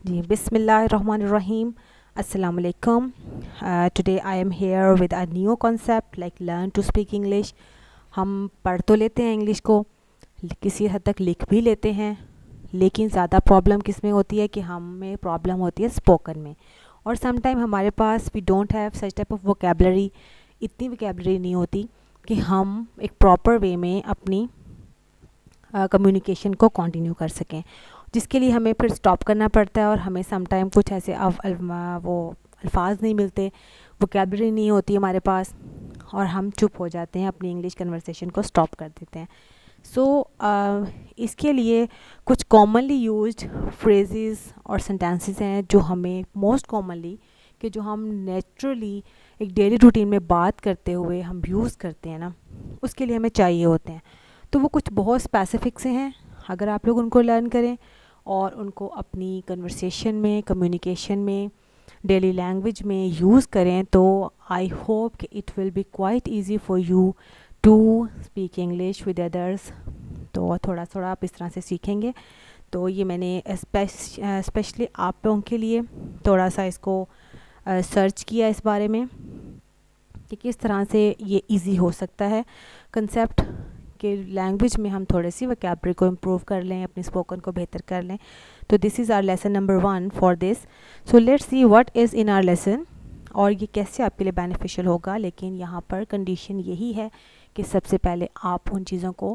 जी बिस्मिल्लाहिर्रहमानिर्रहीम अस्सलाम वालेकुम. Today I am here with a new concept like learn to speak English. हम पढ़ तो लेते हैं इंग्लिश को, किसी हद तक लिख भी लेते हैं, लेकिन ज़्यादा प्रॉब्लम किस में होती है कि हमें प्रॉब्लम होती है स्पोकन में. और समटाइम हमारे पास we don't have such type of vocabulary, इतनी वोकेबलरी नहीं होती कि हम एक प्रॉपर वे में अपनी कम्युनिकेशन को कंटिन्यू कर सकें, जिसके लिए हमें फिर स्टॉप करना पड़ता है. और हमें समटाइम कुछ ऐसे वो अल्फाज नहीं मिलते, वोकेबलरी नहीं होती हमारे पास, और हम चुप हो जाते हैं, अपनी इंग्लिश कन्वर्सेशन को स्टॉप कर देते हैं. सो इसके लिए कुछ कॉमनली यूज्ड फ्रेजेस और सेंटेंसेस हैं जो हमें मोस्ट कॉमनली, कि जो हम नेचुरली एक डेली रूटीन में बात करते हुए हम यूज़ करते हैं ना, उसके लिए हमें चाहिए होते हैं. तो वो कुछ बहुत स्पेसिफिक से हैं. अगर आप लोग उनको लर्न करें और उनको अपनी कन्वर्सेशन में, कम्युनिकेशन में, डेली लैंग्वेज में यूज़ करें, तो आई होप कि it will be quite easy for you to speak English with others. तो थोड़ा थोड़ा आप इस तरह से सीखेंगे. तो ये मैंने स्पेशली आप लोगों के लिए थोड़ा सा इसको सर्च किया इस बारे में कि किस तरह से ये इजी हो सकता है कंसेप्ट कि लैंग्वेज में हम थोड़ी सी वोकैबलरी को इम्प्रूव कर लें, अपनी स्पोकन को बेहतर कर लें. तो this is our lesson number 1 for this. So let's see what is in our lesson और ये कैसे आपके लिए बेनिफिशियल होगा. लेकिन यहाँ पर कंडीशन यही है कि सबसे पहले आप उन चीज़ों को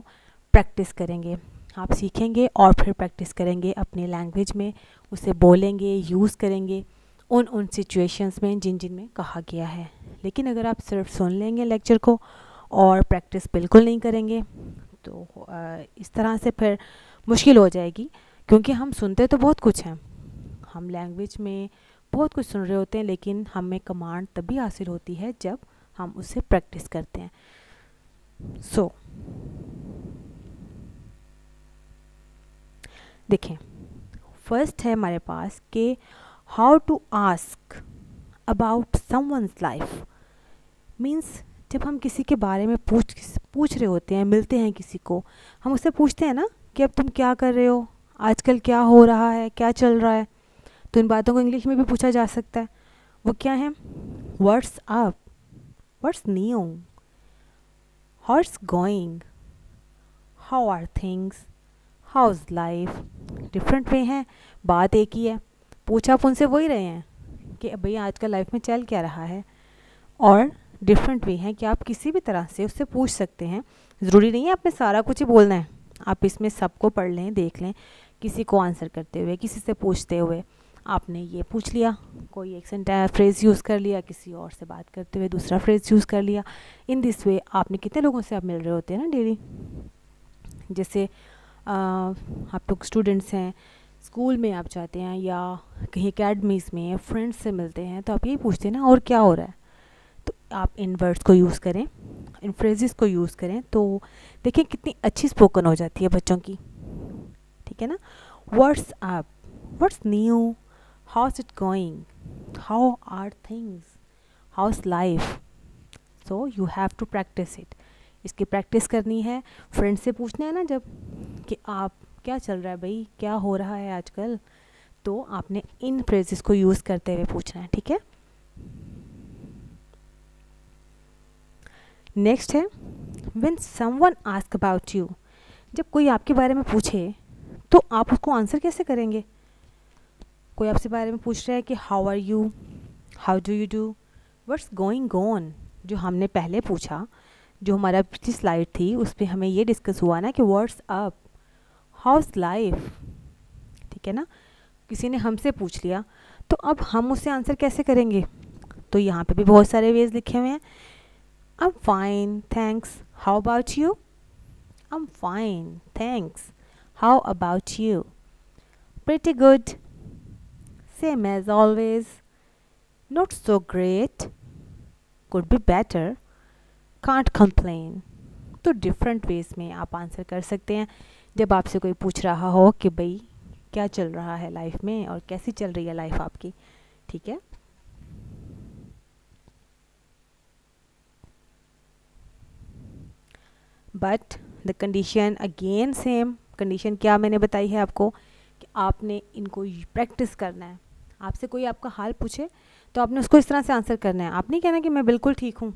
प्रैक्टिस करेंगे, आप सीखेंगे और फिर प्रैक्टिस करेंगे अपनी लैंग्वेज में, उसे बोलेंगे, यूज़ करेंगे उन सिचुएशंस में जिन जिन में कहा गया है. लेकिन अगर आप सिर्फ सुन लेंगे लेक्चर को और प्रैक्टिस बिल्कुल नहीं करेंगे, तो इस तरह से फिर मुश्किल हो जाएगी. क्योंकि हम सुनते तो बहुत कुछ हैं, हम लैंग्वेज में बहुत कुछ सुन रहे होते हैं, लेकिन हमें कमांड तभी हासिल होती है जब हम उसे प्रैक्टिस करते हैं. सो देखें, फर्स्ट है हमारे पास कि how to ask about someone's life. Means जब हम किसी के बारे में पूछ रहे होते हैं, मिलते हैं किसी को, हम उससे पूछते हैं ना कि अब तुम क्या कर रहे हो, आजकल क्या हो रहा है, क्या चल रहा है. तो इन बातों को इंग्लिश में भी पूछा जा सकता है. वो क्या है? What's up, what's new, how's going, how are things, how's life. Different way हैं, बात एक ही है, पूछा आप उनसे वही रहे हैं कि भैया आजकल लाइफ में चल क्या रहा है. और डिफरेंट वे हैं कि आप किसी भी तरह से उससे पूछ सकते हैं. ज़रूरी नहीं है आपने सारा कुछ ही बोलना है, आप इसमें सबको पढ़ लें, देख लें. किसी को आंसर करते हुए, किसी से पूछते हुए आपने ये पूछ लिया, कोई एक फ्रेज़ यूज़ कर लिया, किसी और से बात करते हुए दूसरा फ्रेज़ यूज़ कर लिया. इन दिस वे आपने कितने लोगों से आप मिल रहे होते हैं ना डेली. जैसे आप लोग स्टूडेंट्स हैं, स्कूल में आप जाते हैं या कहीं अकेडमीज़ में फ्रेंड्स से मिलते हैं, तो आप यही पूछते हैं ना और क्या हो रहा है. तो आप इन वर्ड्स को यूज़ करें, इन फ्रेजेस को यूज़ करें, तो देखिए कितनी अच्छी स्पोकन हो जाती है बच्चों की. ठीक है ना. What's up, what's new, how's it going, how are things, how's life. So you have to practice it. इसकी प्रैक्टिस करनी है. फ्रेंड से पूछना है ना जब कि आप क्या चल रहा है भाई, क्या हो रहा है आजकल, तो आपने इन फ्रेजेस को यूज़ करते हुए पूछना है. ठीक है. नेक्स्ट है when someone ask about you. जब कोई आपके बारे में पूछे तो आप उसको आंसर कैसे करेंगे. कोई आपसे बारे में पूछ रहा है कि how are you, how do you do, what's going on. जो हमने पहले पूछा, जो हमारा पिछली स्लाइड थी, उस पर हमें ये डिस्कस हुआ ना कि व्हाट्स अप, हाउ's लाइफ. ठीक है ना. किसी ने हमसे पूछ लिया, तो अब हम उससे आंसर कैसे करेंगे. तो यहाँ पे भी बहुत सारे वेज लिखे हुए हैं. I'm fine, thanks. How about you? I'm fine, thanks. How about you? Pretty good. Same as always. Not so great. Could be better. Can't complain. तो डिफरेंट वेज में आप आंसर कर सकते हैं जब आपसे कोई पूछ रहा हो कि भाई क्या चल रहा है लाइफ में और कैसी चल रही है लाइफ आपकी. ठीक है. But the condition again same. Condition क्या मैंने बताई है आपको कि आपने इनको प्रैक्टिस करना है। आपसे कोई आपका हाल पूछे तो आपने उसको इस तरह से आंसर करना है। आप नहीं कहना कि मैं बिल्कुल ठीक हूँ।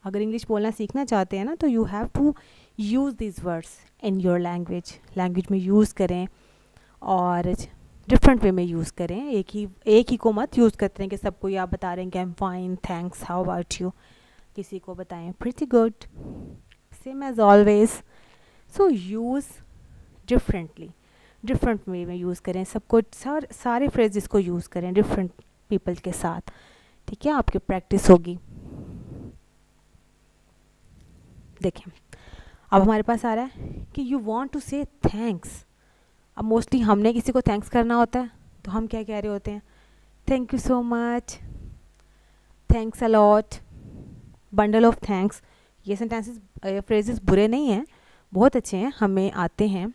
अगर इंग्लिश बोलना सीखना चाहते हैं ना तो you have to use this words in your language में यूज़ करें और डिफरेंट वे में यूज़ करें। एक ही को मत यूज़ करते हैं कि सबको आप बता रहे हैं कि I am fine, thanks, how about you. किसी को बताएं pretty good, same as always. So use differently, different way में यूज़ करें सबको, सारे फ्रेजेस को यूज़ करें डिफरेंट पीपल के साथ, ठीक है। आपकी प्रैक्टिस होगी। देखें अब हमारे पास आ रहा है कि यू वांट टू से थैंक्स। अब मोस्टली हमने किसी को थैंक्स करना होता है तो हम क्या कह रहे होते हैं, thank you so much, thanks a lot, bundle of thanks. ये सेंटेंसेस फ्रेजेस बुरे नहीं हैं, बहुत अच्छे हैं, हमें आते हैं।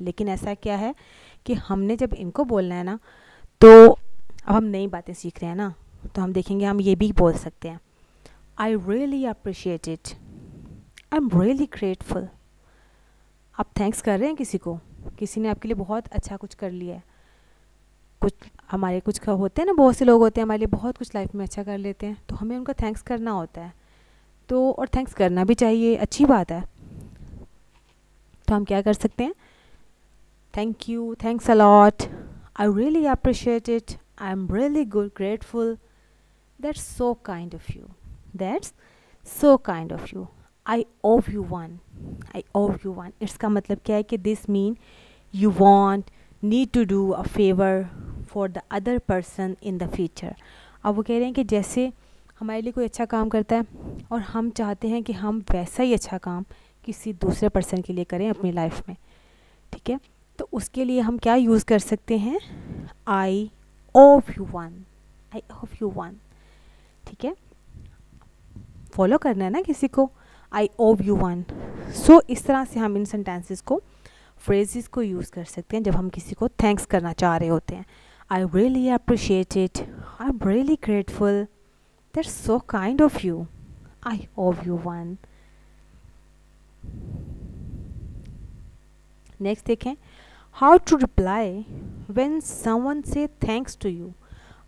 लेकिन ऐसा क्या है कि हमने जब इनको बोलना है ना, तो अब हम नई बातें सीख रहे हैं ना, तो हम देखेंगे हम ये भी बोल सकते हैं, I really appreciate it, I am really grateful. आप थैंक्स कर रहे हैं किसी को, किसी ने आपके लिए बहुत अच्छा कुछ कर लिया है। कुछ होते हैं ना, बहुत से लोग होते हैं हमारे लिए बहुत कुछ लाइफ में अच्छा कर लेते हैं, तो हमें उनका थैंक्स करना होता है। तो और थैंक्स करना भी चाहिए, अच्छी बात है। तो हम क्या कर सकते हैं, thank you, thanks a lot, I really appreciate it, I am really good grateful, that's so kind of you, that's so kind of you, I owe you one, I owe you one. इसका मतलब क्या है कि this mean you want, need to do a favour for the other person in the future. अब वो कह रहे हैं कि जैसे हमारे लिए कोई अच्छा काम करता है और हम चाहते हैं कि हम वैसा ही अच्छा काम किसी दूसरे पर्सन के लिए करें अपनी लाइफ में, ठीक है। तो उसके लिए हम क्या यूज़ कर सकते हैं, आई owe you one, I owe you one, ठीक है। फॉलो करना है ना किसी को, आई ओव यू वन। सो इस तरह से हम इन सेंटेंसेस को, फ्रेजेस को यूज़ कर सकते हैं जब हम किसी को थैंक्स करना चाह रहे होते हैं। I really appreciate it, I am really grateful, that's so kind of you, I owe you one. Next देखें, how to reply when someone say thanks to you.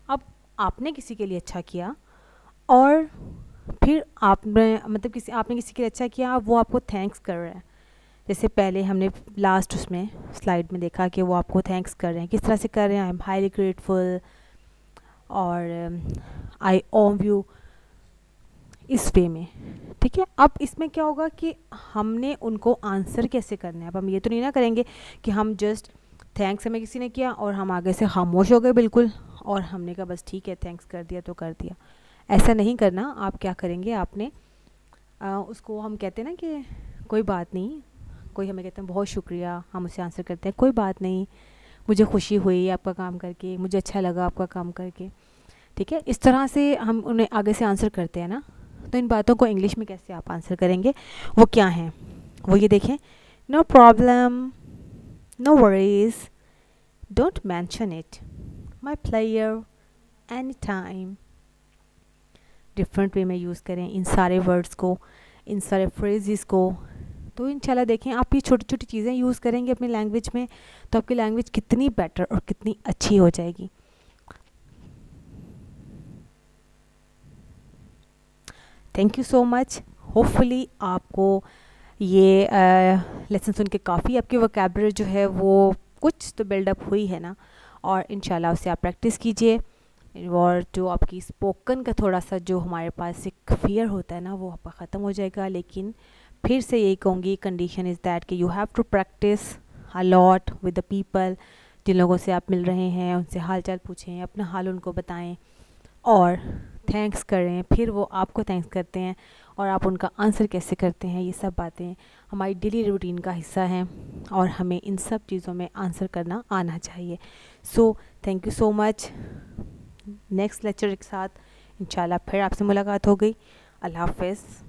अब आपने किसी के लिए अच्छा किया और फिर आपने किसी के लिए अच्छा किया, वो आपको थैंक्स कर रहा है। जैसे पहले हमने लास्ट उसमें स्लाइड में देखा कि वो आपको थैंक्स कर रहे हैं, किस तरह से कर रहे हैं, आई एम हाईली ग्रेटफुल और आई ओव यू, इस वे में, ठीक है। अब इसमें क्या होगा कि हमने उनको आंसर कैसे करना है। अब हम ये तो नहीं ना करेंगे कि हम जस्ट थैंक्स हमें किसी ने किया और हम आगे से खामोश हो गए बिल्कुल, और हमने कहा बस ठीक है थैंक्स कर दिया तो कर दिया। ऐसा नहीं करना। आप क्या करेंगे, आपने उसको, हम कहते हैं ना कि कोई बात नहीं, कोई हमें कहते हैं बहुत शुक्रिया, हम उसे आंसर करते हैं कोई बात नहीं, मुझे खुशी हुई आपका काम करके, मुझे अच्छा लगा आपका काम करके, ठीक है। इस तरह से हम उन्हें आगे से आंसर करते हैं ना। तो इन बातों को इंग्लिश में कैसे आप आंसर करेंगे, वो क्या हैं, वो ये देखें, no problem, no worries, don't mention it, my pleasure, any time. Different way में यूज़ करें इन सारे वर्ड्स को, इन सारे फ्रेजेस को। तो इंशाल्लाह देखें आप ये छोटी छोटी चीज़ें यूज़ करेंगे अपनी लैंग्वेज में, तो आपकी लैंग्वेज कितनी बेटर और कितनी अच्छी हो जाएगी। Thank you so much. Hopefully आपको ये लेसन सुन के काफ़ी आपकी वोकैबुलरी जो है वो कुछ तो बिल्डअप हुई है ना, और इंशाल्लाह उससे आप प्रैक्टिस कीजिए। और जो आपकी स्पोकन का थोड़ा सा जो हमारे पास एक फियर होता है ना, वो आपका ख़त्म हो जाएगा। लेकिन फिर से यही कहूँगी, कंडीशन इज़ दैट कि you have to practice a lot with the people. जिन लोगों से आप मिल रहे हैं उनसे हाल चाल पूछें, अपना हाल उनको बताएं और थैंक्स करें। फिर वो आपको थैंक्स करते हैं और आप उनका आंसर कैसे करते हैं, ये सब बातें हमारी डेली रूटीन का हिस्सा हैं और हमें इन सब चीज़ों में आंसर करना आना चाहिए। So thank you so much. Next lecture के साथ इंशाल्लाह फिर आपसे मुलाकात हो गई। अल्लाह हाफ़िज़।